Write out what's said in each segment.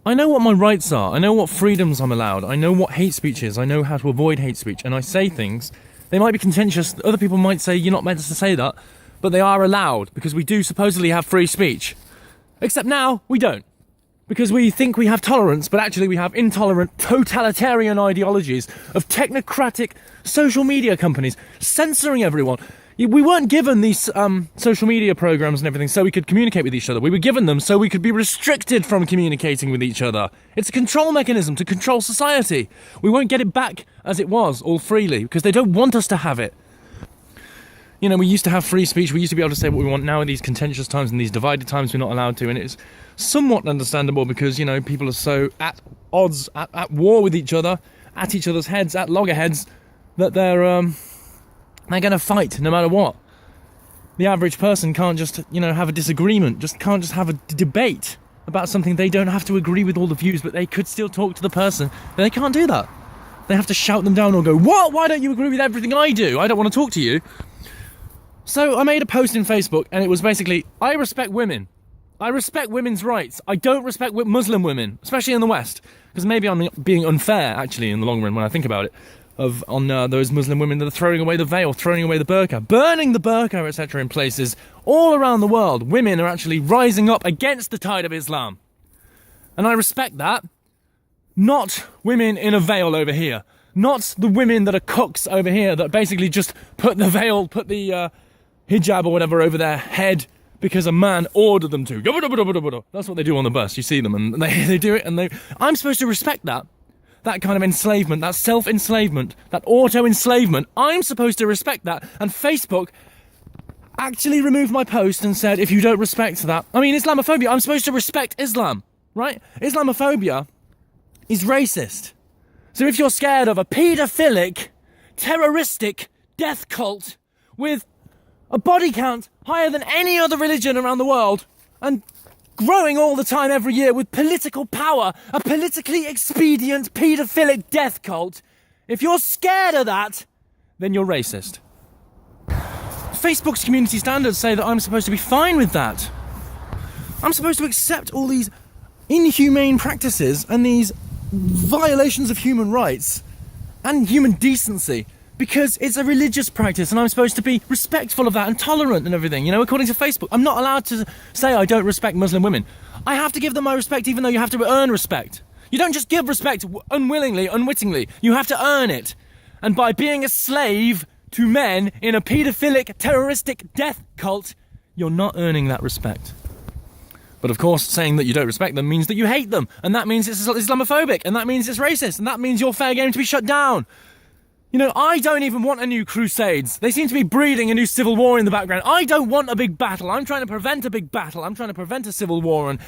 I know what my rights are. I know what freedoms I'm allowed. I know what hate speech is. I know how to avoid hate speech. And I say things, they might be contentious. Other people might say you're not meant to say that, but they are allowed because we do supposedly have free speech. Except now, we don't. Because we think we have tolerance, but actually we have intolerant, totalitarian ideologies of technocratic social media companies censoring everyone. We weren't given these social media programs and everything so we could communicate with each other. We were given them so we could be restricted from communicating with each other. It's a control mechanism to control society. We won't get it back as it was, all freely, because they don't want us to have it. You know, we used to have free speech. We used to be able to say what we want. Now in these contentious times and these divided times, we're not allowed to. And it's somewhat understandable because, you know, people are so at odds, at war with each other, at each other's heads, at loggerheads, that they're going to fight no matter what. The average person can't just, you know, have a disagreement, can't just have a debate about something. They don't have to agree with all the views, but they could still talk to the person. They can't do that. They have to shout them down or go, "What? Why don't you agree with everything I do? I don't want to talk to you." So I made a post in Facebook, and it was basically, I respect women. I respect women's rights. I don't respect Muslim women, especially in the West. Because maybe I'm being unfair, actually, in the long run, when I think about it, on those Muslim women that are throwing away the veil, throwing away the burqa, burning the burqa, etc. in places all around the world. Women are actually rising up against the tide of Islam. And I respect that. Not women in a veil over here. Not the women that are cooks over here that basically just put the veil, put the hijab or whatever over their head because a man ordered them to. That's what they do on the bus. You see them and they do it, and I'm supposed to respect that. That kind of enslavement, that self-enslavement, that auto-enslavement. I'm supposed to respect that. And Facebook actually removed my post and said, if you don't respect that... I mean, Islamophobia, I'm supposed to respect Islam, right? Islamophobia is racist. So if you're scared of a paedophilic, terroristic death cult with a body count higher than any other religion around the world, and growing all the time every year with political power, a politically expedient paedophilic death cult, if you're scared of that, then you're racist. Facebook's community standards say that I'm supposed to be fine with that. I'm supposed to accept all these inhumane practices and these violations of human rights and human decency because it's a religious practice, and I'm supposed to be respectful of that and tolerant and everything. You know, according to Facebook, I'm not allowed to say I don't respect Muslim women. I have to give them my respect, even though you have to earn respect. You don't just give respect unwillingly, unwittingly. You have to earn it. And by being a slave to men in a paedophilic, terroristic death cult, you're not earning that respect. But of course, saying that you don't respect them means that you hate them, and that means it's Islamophobic, and that means it's racist, and that means you're fair game to be shut down. You know, I don't even want a new crusades. They seem to be breeding a new civil war in the background. I don't want a big battle. I'm trying to prevent a big battle. I'm trying to prevent a civil war and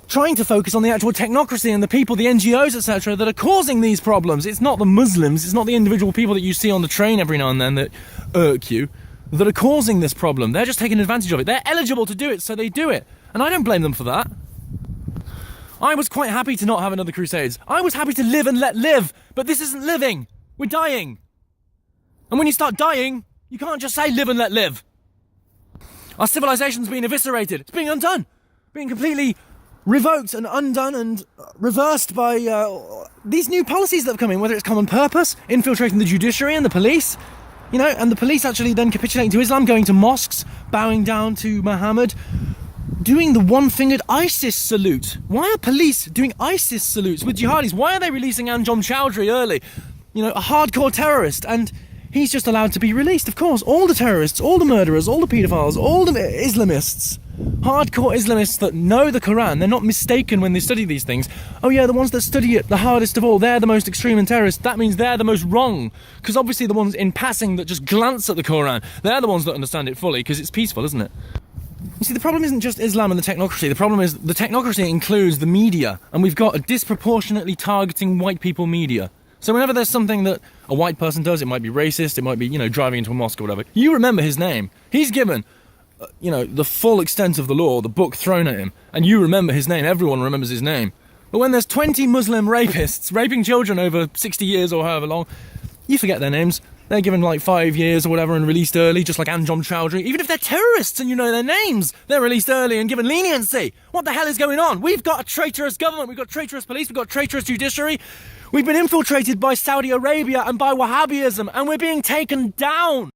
trying to focus on the actual technocracy and the people, the NGOs, etc., that are causing these problems. It's not the Muslims, it's not the individual people that you see on the train every now and then that irk you, that are causing this problem. They're just taking advantage of it. They're eligible to do it, so they do it. And I don't blame them for that. I was quite happy to not have another crusades. I was happy to live and let live, but this isn't living. We're dying. And when you start dying, you can't just say live and let live. Our civilization's being eviscerated. It's being undone. Being completely revoked and undone and reversed by these new policies that have come in, whether it's common purpose, infiltrating the judiciary and the police, you know, and the police actually then capitulating to Islam, going to mosques, bowing down to Muhammad, doing the one-fingered ISIS salute. Why are police doing ISIS salutes with jihadis? Why are they releasing Anjom Chowdhury early? You know, a hardcore terrorist, and he's just allowed to be released. Of course, all the terrorists, all the murderers, all the paedophiles, all the Islamists, hardcore Islamists that know the Quran, they're not mistaken when they study these things. Oh yeah, the ones that study it the hardest of all, they're the most extreme and terrorist. That means they're the most wrong. Because obviously the ones in passing that just glance at the Quran, they're the ones that understand it fully, because it's peaceful, isn't it? You see, the problem isn't just Islam and the technocracy. The problem is the technocracy includes the media, and we've got a disproportionately targeting white people media. So whenever there's something that a white person does, it might be racist, it might be, you know, driving into a mosque or whatever, you remember his name. He's given, you know, the full extent of the law, the book thrown at him, and you remember his name. Everyone remembers his name. But when there's 20 Muslim rapists raping children over 60 years or however long, you forget their names. they're given like 5 years or whatever and released early, just like Anjom Chowdhury. Even if they're terrorists and you know their names, they're released early and given leniency. What the hell is going on? We've got a traitorous government, we've got traitorous police, we've got traitorous judiciary. We've been infiltrated by Saudi Arabia and by Wahhabism, and we're being taken down.